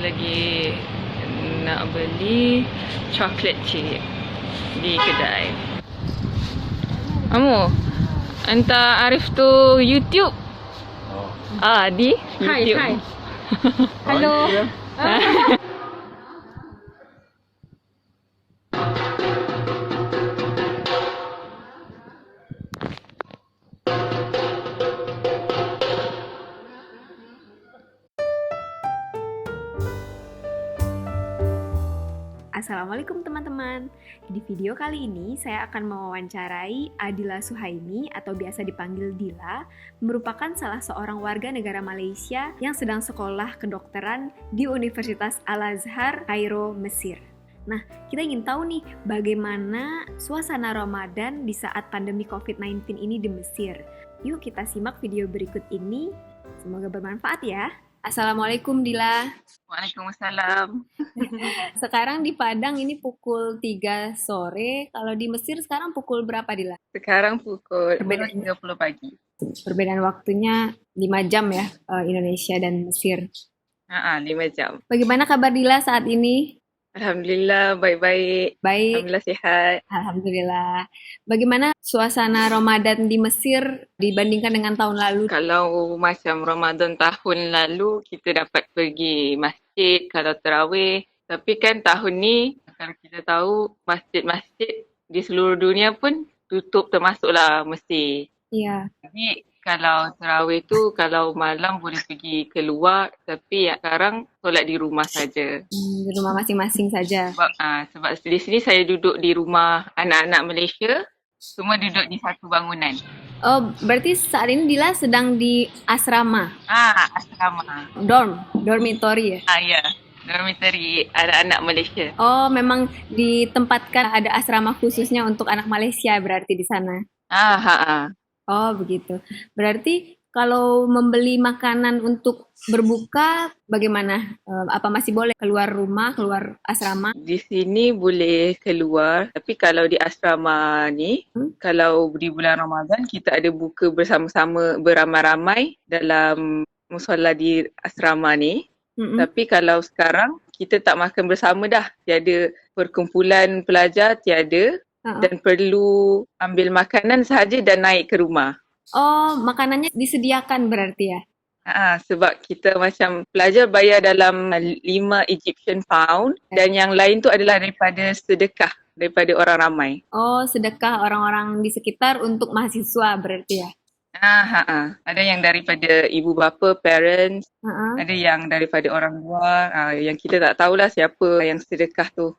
saya lagi nak beli chocolate chip di kedai. Kamu hantar Arif tu YouTube. Di YouTube. Hai. Halo. Assalamualaikum teman-teman. Di video kali ini saya akan mewawancarai Adila Suhaimi atau biasa dipanggil Dila, merupakan salah seorang warga negara Malaysia yang sedang sekolah kedokteran di Universitas Al-Azhar, Kairo, Mesir. Nah, kita ingin tahu nih bagaimana suasana Ramadan di saat pandemi COVID-19 ini di Mesir. Yuk kita simak video berikut ini. Semoga bermanfaat ya. Assalamualaikum Dila. Waalaikumsalam. Sekarang di Padang ini pukul 3 sore. Kalau di Mesir sekarang pukul berapa, Dila? Sekarang pukul Perbedaan. 10.30 pagi. Perbedaan waktunya 5 jam ya, Indonesia dan Mesir. 5 jam. Bagaimana kabar Dila saat ini? Alhamdulillah baik-baik. Baik, Alhamdulillah sihat. Alhamdulillah. Bagaimana suasana Ramadan di Mesir dibandingkan dengan tahun lalu? Kalau macam Ramadan tahun lalu, kita dapat pergi masjid kalau tarawih. Tapi kan tahun ni, kalau kita tahu masjid-masjid di seluruh dunia pun tutup termasuklah Mesir. Iya, Jadi kalau tarawih tu, kalau malam boleh pergi keluar. Tapi sekarang solat di rumah saja. di rumah masing-masing saja. Sebab di sini saya duduk di rumah anak-anak Malaysia. Semua duduk di satu bangunan. Oh, berarti saat ini Dila sedang di asrama, Asrama. dormitory ya? Ya. Dormitory anak-anak Malaysia. Oh, memang ditempatkan ada asrama khususnya untuk anak Malaysia berarti di sana. Oh, begitu. Berarti kalau membeli makanan untuk berbuka bagaimana? Apa masih boleh keluar rumah, keluar asrama? Di sini boleh keluar. Tapi kalau di asrama ni, kalau di bulan Ramadan, kita ada buka bersama-sama beramai-ramai dalam musola di asrama ni. Tapi kalau sekarang, kita tak makan bersama dah. Tiada perkumpulan pelajar, tiada. Dan perlu ambil makanan sahaja dan naik ke rumah. Oh, makanannya disediakan berarti ya? Sebab kita macam pelajar bayar dalam 5 Egyptian pound dan yang lain tu adalah daripada sedekah daripada orang ramai. Oh, sedekah orang-orang di sekitar untuk mahasiswa berarti ya? Ada yang daripada ibu bapa, parents, Uh-uh. ada yang daripada orang luar, yang kita tak tahulah siapa yang sedekah tu.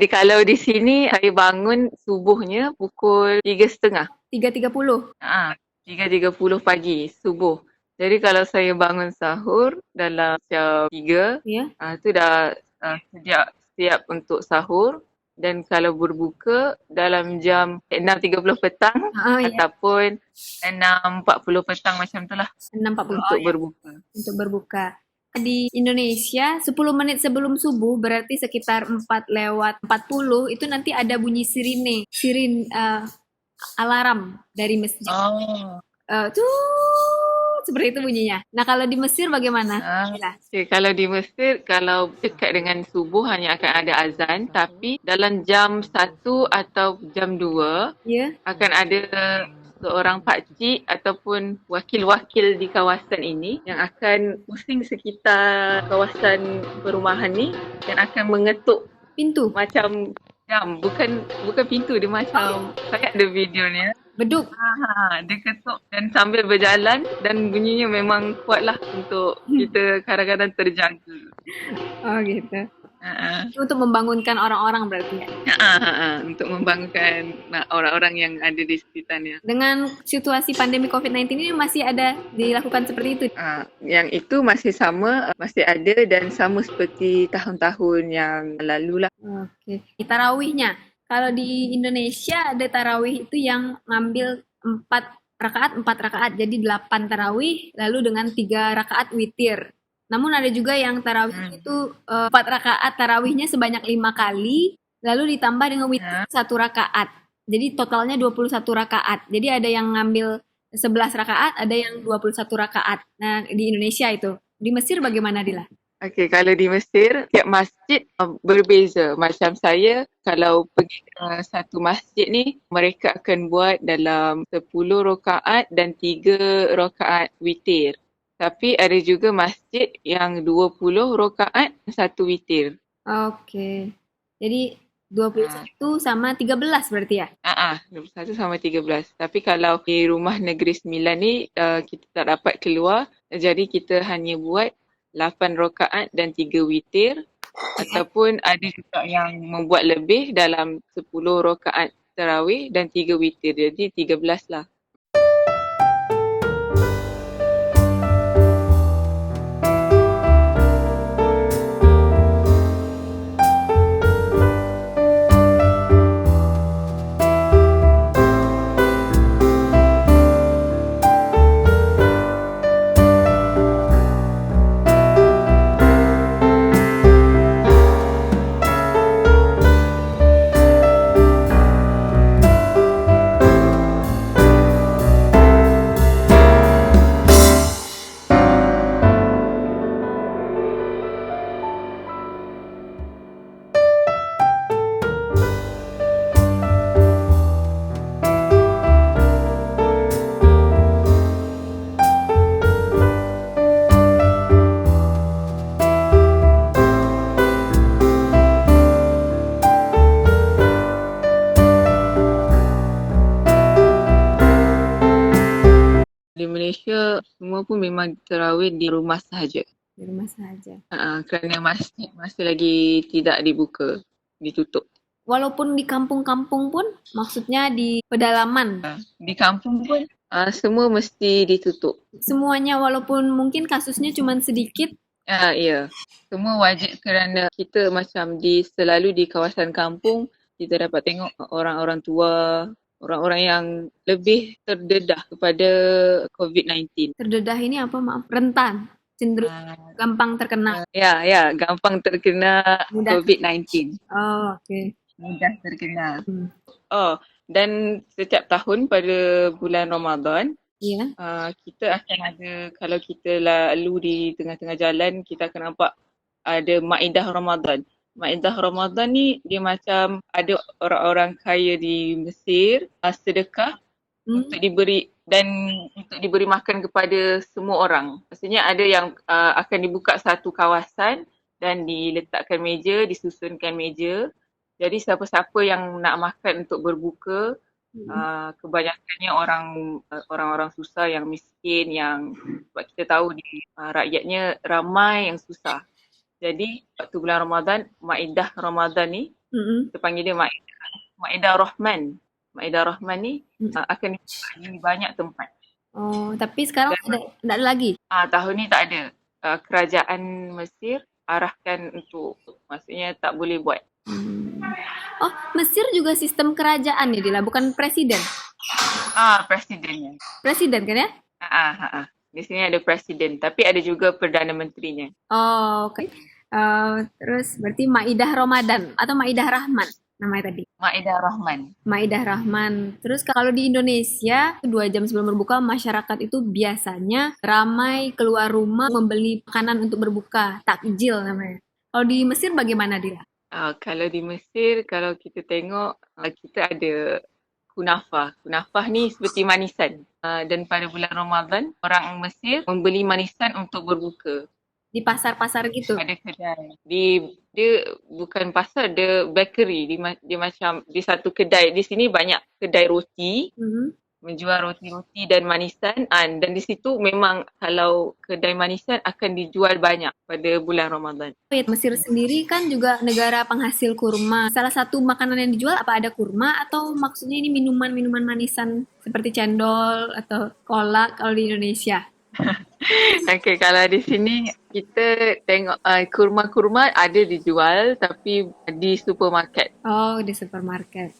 Kalau di sini saya bangun subuhnya pukul 3.30. 3.30? 3.30 pagi subuh. Jadi kalau saya bangun sahur dalam jam 3, Ya. tu dah siap untuk sahur. Dan kalau berbuka dalam jam 6.30 petang Ya. ataupun 6.40 petang macam tu lah 6.40 untuk berbuka. Untuk berbuka. Di Indonesia 10 menit sebelum subuh berarti sekitar 4:40 itu nanti ada bunyi sirin alarm dari masjid. Seperti itu bunyinya. Nah, kalau di Mesir bagaimana? Kalau di Mesir, kalau dekat dengan subuh hanya akan ada azan, tapi dalam jam 1 atau jam 2 akan ada seorang pakcik ataupun wakil-wakil di kawasan ini yang akan pusing sekitar kawasan perumahan ni dan akan mengetuk pintu macam jam, bukan pintu, dia macam saya ada videonya. Beduk. Dia ketuk dan sambil berjalan dan bunyinya memang kuatlah untuk kita kadang-kadang terjaga. Oh gitu. Untuk membangunkan orang-orang berarti ya? Untuk membangunkan orang-orang yang ada di sekitarnya. Dengan situasi pandemi COVID-19 ini masih ada dilakukan seperti itu? Yang itu masih sama, masih ada dan sama seperti tahun-tahun yang lalu lah. Oke. Tarawihnya, kalau di Indonesia ada tarawih itu yang ngambil 4 rakaat 4 rakaat, jadi 8 tarawih, lalu dengan 3 rakaat witir. Namun ada juga yang tarawih itu 4 rakaat, tarawihnya sebanyak 5 kali, lalu ditambah dengan witir 1 rakaat. Jadi totalnya 21 rakaat. Jadi ada yang ngambil 11 rakaat, ada yang 21 rakaat. Nah, di Indonesia itu. Di Mesir bagaimana, Dila? Okey, kalau di Mesir, tiap masjid berbeza. Macam saya, kalau pergi ke satu masjid ni, mereka akan buat dalam 10 rakaat dan 3 rakaat witir. Tapi ada juga masjid yang 20 rakaat dan 1 witir. Oke. Jadi 21 sama 13 berarti ya? 21 sama 13. Tapi kalau di rumah Negeri Sembilan ni, kita tak dapat keluar. Jadi kita hanya buat 8 rakaat dan 3 witir. Ataupun ada juga yang membuat lebih dalam 10 rakaat tarawih dan 3 witir. Jadi 13 lah. Di Malaysia, semua pun memang tarawih di rumah sahaja. Di rumah saja. Kerana masjid masih lagi tidak dibuka, ditutup. Walaupun di kampung-kampung pun, maksudnya di pedalaman. Di kampung pun semua mesti ditutup. Semuanya walaupun mungkin kasusnya cuma sedikit. Ya, semua wajib kerana kita macam selalu di kawasan kampung, kita dapat tengok orang-orang tua, orang-orang yang lebih terdedah kepada COVID-19. Terdedah ini apa, maaf? Rentan. Cenderung gampang terkena. Ya, gampang terkena Mudah. COVID-19. Oh, oke. Mudah terkena. Dan setiap tahun pada bulan Ramadan, Iya. kita akan ada, kalau kita lalu di tengah-tengah jalan, kita akan nampak ada Maidah Ramadan. Maidah Ramadan ni dia macam ada orang-orang kaya di Mesir sedekah untuk diberi dan untuk diberi makan kepada semua orang. Maksudnya ada yang akan dibuka satu kawasan dan diletakkan meja, disusunkan meja. Jadi siapa-siapa yang nak makan untuk berbuka, kebanyakannya orang-orang susah, yang miskin, yang sebab kita tahu rakyatnya ramai yang susah. Jadi waktu bulan Ramadan, Maidah Ramadan ni, kita panggil dia Maidah Rahman. Maidah Rahman ni akan dibuka di banyak tempat. Oh, tapi sekarang tak ada lagi? Tahun ni tak ada. Kerajaan Mesir arahkan untuk, maksudnya tak boleh buat. Oh, Mesir juga sistem kerajaan ya, Dila, bukan presiden? Presidennya. Presiden kan ya? Di sini ada presiden, tapi ada juga Perdana Menterinya. Oh, oke. Terus berarti Maidah Ramadan atau Maidah Rahman namanya tadi? Maidah Rahman. Maidah Rahman. Terus kalau di Indonesia 2 jam sebelum berbuka, masyarakat itu biasanya ramai keluar rumah membeli makanan untuk berbuka, takjil namanya. Kalau di Mesir bagaimana, Dila? Kalau di Mesir, kalau kita tengok, kita ada kunafah. Kunafah ni seperti manisan. Dan pada bulan Ramadan, orang Mesir membeli manisan untuk berbuka. Di pasar-pasar gitu? Ada kedai. Dia bukan pasar, dia bakery. Dia macam di satu kedai. Di sini banyak kedai roti. Menjual roti-roti dan manisan. Dan di situ memang kalau kedai manisan akan dijual banyak pada bulan Ramadan. Mesir sendiri kan juga negara penghasil kurma. Salah satu makanan yang dijual apa, ada kurma atau maksudnya ini minuman-minuman manisan seperti cendol atau kolak kalau di Indonesia? Okey, kalau di sini kita tengok kurma-kurma ada dijual tapi di supermarket. Oh, di supermarket.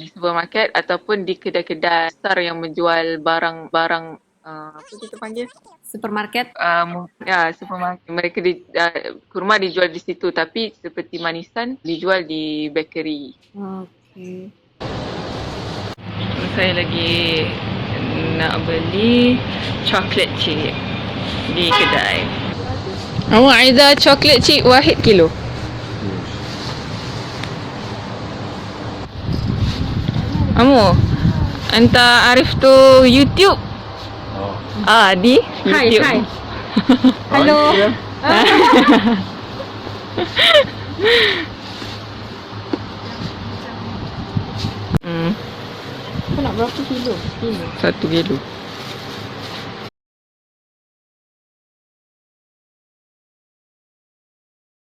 Di supermarket ataupun di kedai-kedai besar yang menjual barang-barang apa kita panggil? Supermarket. Supermarket. Mereka kurma dijual di situ, tapi seperti manisan dijual di bakery. Oke. Saya lagi nak beli chocolate chip di kedai. Awak Aiza chocolate chip wahid kilo. Amo, anta Arif tu YouTube. Di YouTube. Hai. Halo. Kau nak berapa kilo? 1 kilo.